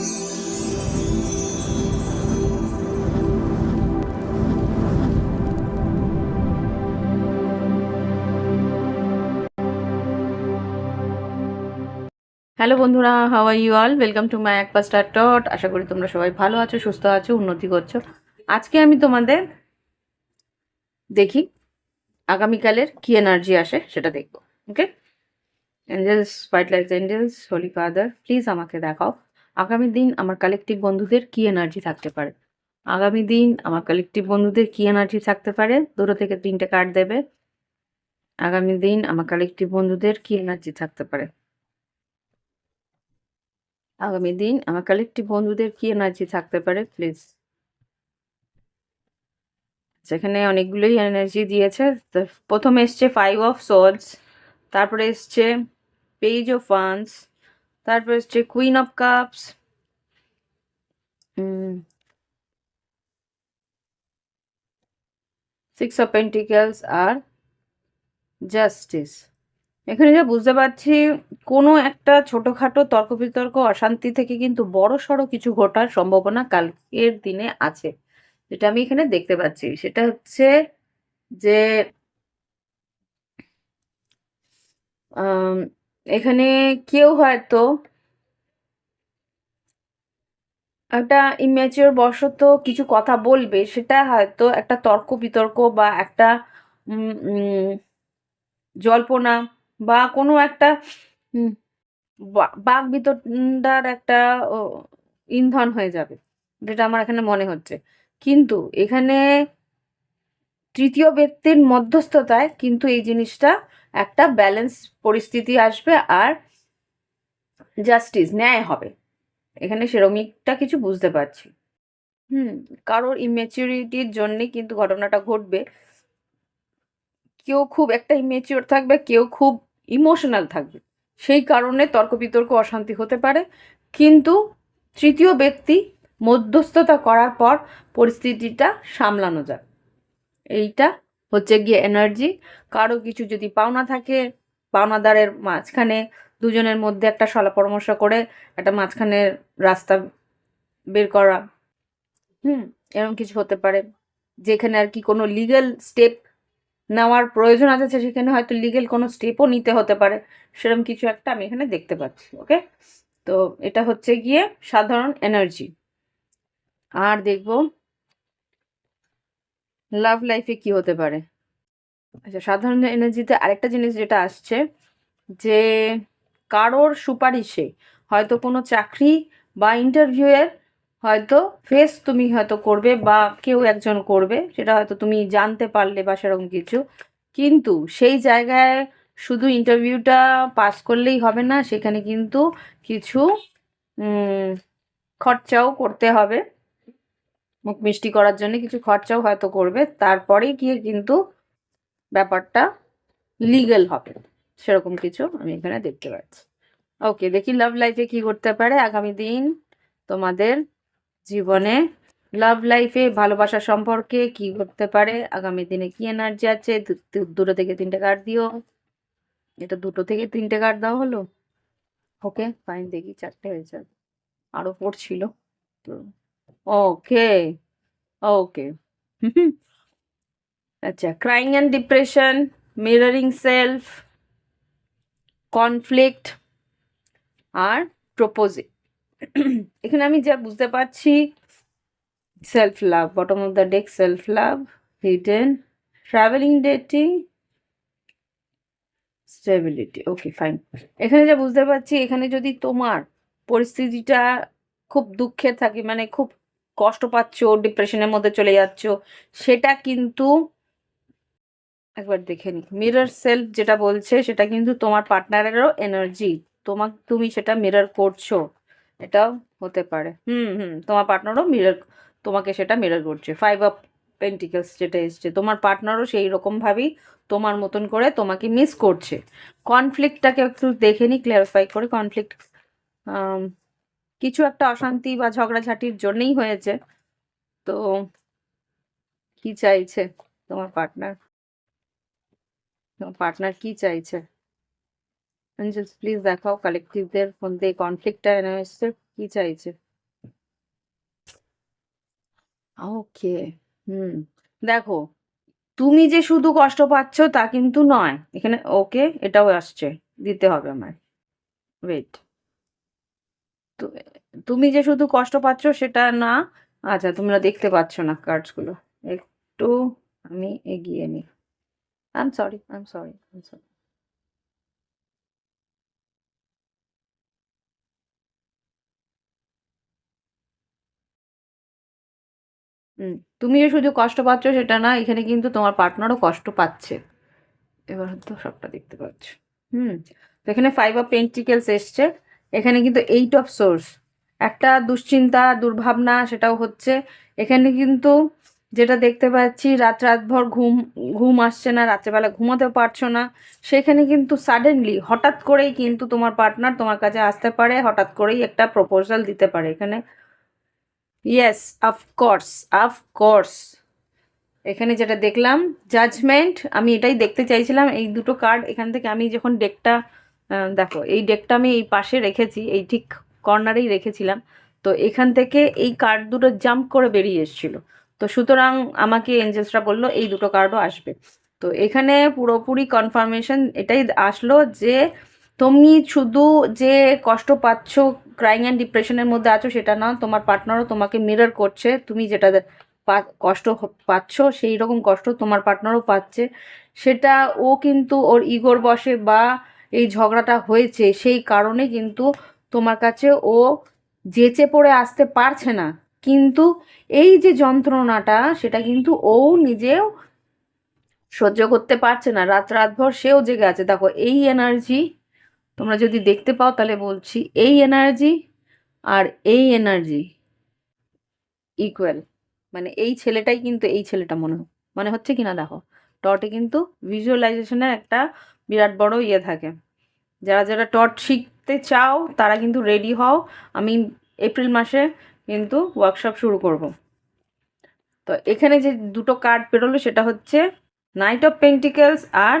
Hello বন্ধুরা, how are you all? Welcome to my একপা star টট। আশা করি তোমরা সবাই ভালো আছো, সুস্থ আছো, উন্নতি করছো। আজকে আমি তোমাদের দেখি আগামীকালের কি এনার্জি আসে সেটা দেখবো। Okay, angels, white lights angels, holy father, please আমাকে দেখাও আগামী দিন আমার কালেকটিভ বন্ধুদের কি এনার্জি থাকতে পারে। আগামী দিন আমার কালেকটিভ বন্ধুদের কি এনার্জি থাকতে পারে, 2 থেকে 3টে কার্ড দেবে। আগামী দিন আমার কালেকটিভ বন্ধুদের কি এনার্জি থাকতে পারে। আগামী দিন আমার কালেকটিভ বন্ধুদের কি এনার্জি থাকতে পারে প্লিজ। যেখানে অনেকগুলোই এনার্জি দিয়েছে। তো প্রথমে এসছে 5 অফ সোর্ডস, তারপরে এসছে পেজ অফ ওয়ান্স, তারপরে এসছে queen of cups, 6 of pentacles আর জাস্টিস। এখানে যা বুঝতে পারছি, কোনো একটা ছোটখাটো তর্ক বিতর্ক অশান্তি থেকে কিন্তু বড় সড়ো কিছু ঘটার সম্ভাবনা কালকের দিনে আছে। যেটা আমি এখানে দেখতে পাচ্ছি সেটা হচ্ছে যে আম, এখানে কেউ হয়তো একটা ইম্যাচিওর বশত কিছু কথা বলবে, সেটা হয়তো একটা তর্ক বিতর্ক বা একটা উম, উম, জল্পনা বা কোনো একটা উম, বাক বিতণ্ডার একটা ও, ইন্ধন হয়ে যাবে, যেটা আমার এখানে মনে হচ্ছে। কিন্তু এখানে তৃতীয় ব্যক্তির মধ্যস্থতায় কিন্তু এই জিনিসটা একটা ব্যালেন্স পরিস্থিতি আসবে আর জাস্টিস, ন্যায় হবে। এখানে সেরকমটা কিছু বুঝতে পারছি। হুম, কারোর ইমেচুরিটির জন্যে কিন্তু ঘটনাটা ঘটবে। কেউ খুব একটা ইমেচিওর থাকবে, কেউ খুব ইমোশনাল থাকবে, সেই কারণে তর্ক বিতর্ক অশান্তি হতে পারে। কিন্তু তৃতীয় ব্যক্তি মধ্যস্থতা করার পর পরিস্থিতিটা সামলানো যায়। এইটা হচ্ছে গিয়ে এনার্জি। কারো কিছু যদি পাওনা থাকে, পাওনাদারের মাঝখানে দুজনের মধ্যে একটা সলা পরামর্শ করে একটা মাঝখানে রাস্তা বের করা। হুম, এরকম কিছু হতে পারে। যেখানে আর কি কোনো লিগ্যাল স্টেপ নেওয়ার প্রয়োজন আছে, সেখানে হয়তো লিগ্যাল কোনো স্টেপও নিতে হতে পারে। সেরকম কিছু একটা আমি এখানে দেখতে পাচ্ছি। ওকে, তো এটা হচ্ছে গিয়ে সাধারণ এনার্জি। আর দেখবো লাভ লাইফে কি হতে পারে। আচ্ছা, সাধারণ এনার্জিতে আরেকটা জিনিস যেটা আসছে যে কারোর সুপারিশে হয়তো কোনো চাকরি বা ইন্টারভিউয়ের হয়তো ফেস তুমি হয়তো করবে বা কেউ একজন করবে, সেটা হয়তো তুমি জানতে পারলে বা সেরকম কিছু। কিন্তু সেই জায়গায় শুধু ইন্টারভিউটা পাস করলেই হবে না, সেখানে কিন্তু কিছু উম, খরচাও করতে হবে। মুখ মিষ্টি করার জন্য কিছু খরচাও হয়তো করবে, তারপরে গিয়ে কিন্তু ব্যাপারটা লিগ্যাল হবে। সেরকম কিছু আমি এখানে দেখতে পাচ্ছি। ওকে, দেখি লাভ লাইফে কি করতে পারে আগামী দিন তোমাদের জীবনে। লাভ লাইফে ভালোবাসা সম্পর্কে কি করতে পারে আগামী দিনে, কি এনার্জি আছে। 2 থেকে 3টে কার্ড দিও। এটা 2 থেকে 3টে কার্ড দেওয়া হলো। ওকে ফাইন, দেখি 4টে হয়েছে, আরো পড়ছিল তো। Okay, okay. আচ্ছা, crying and depression, mirroring self, conflict আর প্রপোজিং। এখানে আমি যা বুঝতে পারছি, self love, bottom of the deck, self love, hidden, travelling, dating, stability. Okay fine. এখানে যা বুঝতে পারছি, এখানে যদি তোমার পরিস্থিতিটা খুব দুঃখের থাকে, মানে খুব কষ্ট পাচ্ছ, ডিপ্রেশনের মধ্যে চলে যাচ্ছ, সেটা কিন্তু একবার দেখে নি। মিরর সেলফ যেটা বলছে সেটা কিন্তু তোমার পার্টনারেরও এনার্জি, তুমি সেটা মিরর করছো, এটাও হতে পারে। হুম হুম, তোমার পার্টনারও মিরর, তোমাকে সেটা মিরর করছে। 5 অফ পেন্টিকলস যেটা এসছে, তোমার পার্টনারও সেই রকম ভাবেই তোমার মতন করে তোমাকে মিস করছে। কনফ্লিক্টটাকে একটু দেখে নি, ক্লিয়ারিফাই করে। কনফ্লিক্ট কিছু একটা অশান্তি বা ঝগড়াঝাটির জন্যই হয়েছে। তো কি চাইছে তোমার পার্টনার, তোমার পার্টনার কি চাইছে? এঞ্জেলস প্লিজ দেখাও কালেকটিভদের মধ্যে কনফ্লিক্টটা এনে এসছে, কি চাইছে। ওকে। হুম। দেখো, তুমি যে শুধু কষ্ট পাচ্ছ তা কিন্তু নয়। এখানে ওকে এটাও আসছে, দিতে হবে আমায়। ওয়েট। তু তুমি যে শুধু কষ্ট পাচ্ছ সেটা না। আচ্ছা, তোমরা দেখতে পাচ্ছ না কার্ডসগুলো। একটু আমি এগিয়ে নিই। I am sorry, I am sorry, I am sorry. Hmm. তুমি যে শুধু কষ্ট পাচ্ছ সেটা না, এখানে কিন্তু তোমার পার্টনারও কষ্ট পাচ্ছে। এবার হয়তো সবটা দেখতে পাচ্ছ। হুম। তো এখানে 5 অফ পেন্টিকেলস এসছে। এখানে কিন্তু 8 অফ সোর্স। একটা দুশ্চিন্তা, দুর্ভাবনা সেটাও হচ্ছে। এখানে কিন্তু যেটা দেখতে পাচ্ছি রাতভর ঘুম আসছে না, রাত্রেবেলা ঘুমাতেও পারছো না। সেখানে কিন্তু সাডেনলি হঠাৎ করেই কিন্তু তোমার পার্টনার তোমার কাছে আসতে পারে, হঠাৎ করেই একটা প্রপোজাল দিতে পারে এখানে। Yes, of course, of course. এখানে যেটা দেখলাম জাজমেন্ট, আমি এটাই দেখতে চাইছিলাম। এই দুটো কার্ড এখান থেকে আমি যখন ডেকটা দেখো, এই ডেকটা আমি এই পাশে রেখেছি, এই ঠিক কর্নারেই রেখেছিলাম। তো এখান থেকে এই কার্ড দুটো জাম্প করে বেরিয়ে এসেছিল। তো সুতরাং আমাকে এঞ্জেলসরা বললো এই দুটো কার্ডও আসবে। তো এখানে পুরোপুরি কনফার্মেশন এটাই আসলো যে তুমি শুধু যে কষ্ট পাচ্ছ, ক্রাইং অ্যান্ড ডিপ্রেশনের মধ্যে আছো সেটা না, তোমার পার্টনারও তোমাকে মিরর করছে। তুমি যেটা কষ্ট পাচ্ছ সেই রকম কষ্ট তোমার পার্টনারও পাচ্ছে। সেটা ও কিন্তু ওর ইগোর বশে বা এই ঝগড়াটা হয়েছে সেই কারণে কিন্তু তোমার কাছে ও যেচে পড়ে আসতে পারছে না। কিন্তু এই যে যন্ত্রণাটা সেটা কিন্তু ও নিজেও সহ্য করতে পারছে না। রাতভর সেও জেগে আছে। দেখো এই এনার্জি তোমরা যদি দেখতে পাও তাহলে বলছি, এই এনার্জি আর এই এনার্জি ইকুয়াল। মানে এই ছেলেটাই কিন্তু এই ছেলেটা মনে হচ্ছে কিনা দেখো। টটে কিন্তু ভিজুয়ালাইজেশনের একটা বিরাট বড় ইয়ে থাকে। যারা যারা টট শিখতে চাও তারা কিন্তু রেডি হও। আমি এপ্রিল মাসে কিন্তু ওয়ার্কশপ শুরু করব। তো এখানে যে দুটো কার্ড বেরোলো সেটা হচ্ছে নাইট অফ পেন্টিকেলস আর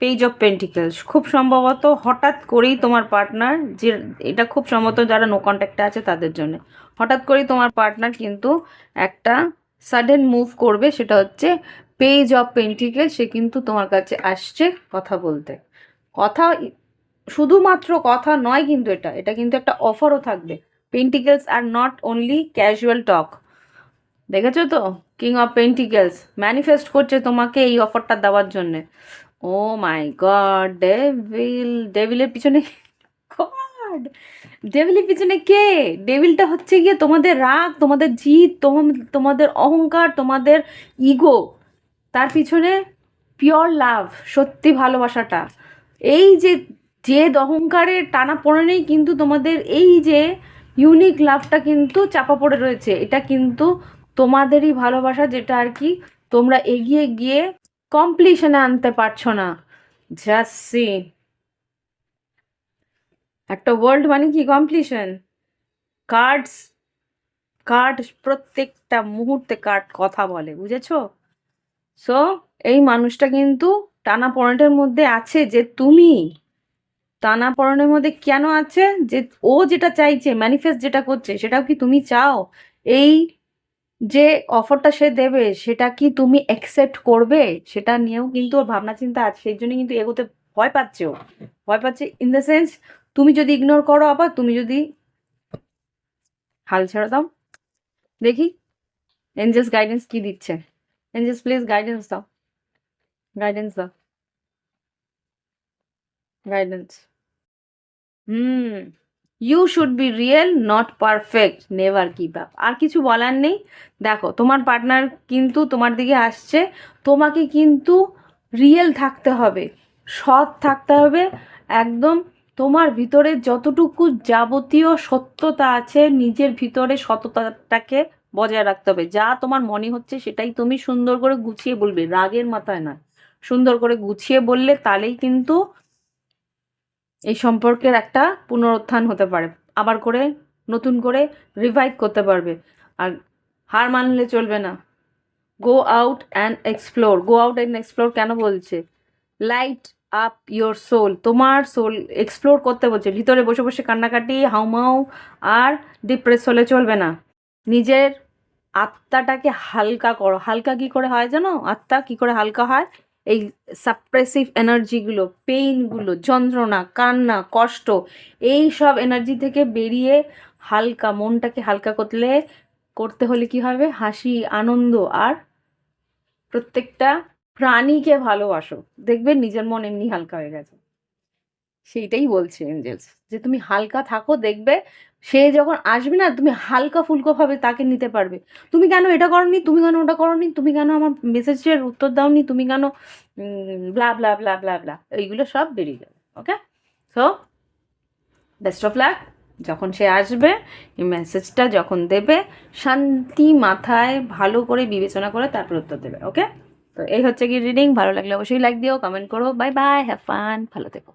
পেজ অফ পেন্টিকেলস। খুব সম্ভবত হঠাৎ করেই তোমার পার্টনার যে, এটা খুব সম্ভবত যারা নো কন্ট্যাক্টে আছে তাদের জন্য হঠাৎ করেই তোমার পার্টনার কিন্তু একটা সাডেন মুভ করবে। সেটা হচ্ছে পেজ অফ পেন্টিকেলস। সে কিন্তু তোমার কাছে আসছে কথা বলতে। কথা শুধুমাত্র কথা নয় কিন্তু, এটা এটা কিন্তু একটা অফারও থাকবে। Pentacles are not only casual talk. দেখেছো তো, কিং অফ পেন্টিকেলস ম্যানিফেস্ট করছে তোমাকে এই অফারটা দেওয়ার জন্যে। ও মাই গড, ডেভিল। ডেভিলের পিছনে গড, ডেভিলের পিছনে কে? ডেভিলটা হচ্ছে গিয়ে তোমাদের রাগ, তোমাদের জিদ, তোমাদের অহংকার, তোমাদের ইগো। তার পিছনে পিওর লাভ, সত্যি ভালোবাসাটা। এই যে জেদ অহংকারের টানা পড়েনেই কিন্তু তোমাদের এই যে ইউনিক লাভটা কিন্তু চাপা পড়ে রয়েছে। এটা কিন্তু তোমাদেরই ভালোবাসা, যেটা আর কি তোমরা এগিয়ে গিয়ে কমপ্লিশনে আনতে পারছো না। জাস্ট সি, একটা ওয়ার্ল্ড মানে কি কমপ্লিশন। কার্ডস, কার্ড প্রত্যেকটা মুহূর্তে কার্ড কথা বলে, বুঝেছো? সো এই মানুষটা কিন্তু টানাপোড়েনের মধ্যে আছে। যে তুমি টানাপোড়েনের মধ্যে কেন আছে? যে ও যেটা চাইছে, ম্যানিফেস্ট যেটা করছে, সেটাও কি তুমি চাও? এই যে অফারটা সে দেবে সেটা কি তুমি অ্যাকসেপ্ট করবে? সেটা নিয়েও কিন্তু ওর ভাবনা চিন্তা আছে। সেই জন্য কিন্তু এগোতে ভয় পাচ্ছে ও। ভয় পাচ্ছে ইন দ্য সেন্স, তুমি যদি ইগনোর করো, আবার তুমি যদি হাল ছেড়ে দাও। দেখি এঞ্জেলস গাইডেন্স কি দিচ্ছে। এঞ্জেলস প্লিজ গাইডেন্স দাও, গাইডেন্স দাও, guidance. Hmm. You should be real, not perfect, never give up. আর কিছু বলার নেই। দেখো তোমার পার্টনার কিন্তু তোমার দিকে আসছে। তোমাকে কিন্তু রিয়েল থাকতে হবে, সৎ থাকতে হবে। একদম তোমার ভিতরে যতটুকু যাবতীয় সত্যতা আছে, নিজের ভিতরে সততাটাকে বজায় রাখতে হবে। যা তোমার মনে হচ্ছে সেটাই তুমি সুন্দর করে গুছিয়ে বলবে, রাগের মাথায় নয়। সুন্দর করে গুছিয়ে বললে তাহলেই কিন্তু এই সম্পর্কের একটা পুনরুত্থান হতে পারে। আবার করে নতুন করে রিভাইভ করতে পারবে। আর হার মানলে চলবে না। Go out and explore. Go out and explore কেন বলছে? Light up your soul. তোমার সোল এক্সপ্লোর করতে বলছে। ভিতরে বসে বসে কান্নাকাটি, হাউমাউ আর ডিপ্রেস হলে চলবে না। নিজের আত্মাটাকে হালকা করো। হালকা কি করে হয় জানো? আত্মা কি করে হালকা হয়? এই সাপ্রেসিভ এনার্জিগুলো, পেইনগুলো, যন্ত্রণা, কান্না, কষ্ট, এই সব এনার্জি থেকে বেরিয়ে হালকা, মনটাকে হালকা করতে হলে কি হবে? হাসি, আনন্দ আর প্রত্যেকটা প্রাণীকে ভালোবাসো, দেখবে নিজের মন এমনি হালকা হয়ে গেছে। সেইটাই বলছে এঞ্জেলস, যে তুমি হালকা থাকো, দেখবে সে যখন আসবে না, তুমি হালকা ফুলকো ভাবে তাকে নিতে পারবে। তুমি কেন এটা করনি, তুমি কেন ওটা করনি, তুমি কেন আমার মেসেজের উত্তর দাওনি, তুমি কেন ব্লা ব্লা ব্লা ব্লা ব্লা, এইগুলো সব বেরিয়ে যাবে। ওকে, সো বেস্ট অফ লাক। যখন সে আসবে, এই মেসেজটা যখন দেবে, শান্তি মাথায় ভালো করে বিবেচনা করে তারপর উত্তর দেবে। ওকে, তো এই হচ্ছে কি রিডিং। ভালো লাগলে অবশ্যই লাইক দিও, কমেন্ট করো। বাই বাই, হ্যাভ ফান, ভালো থেকো।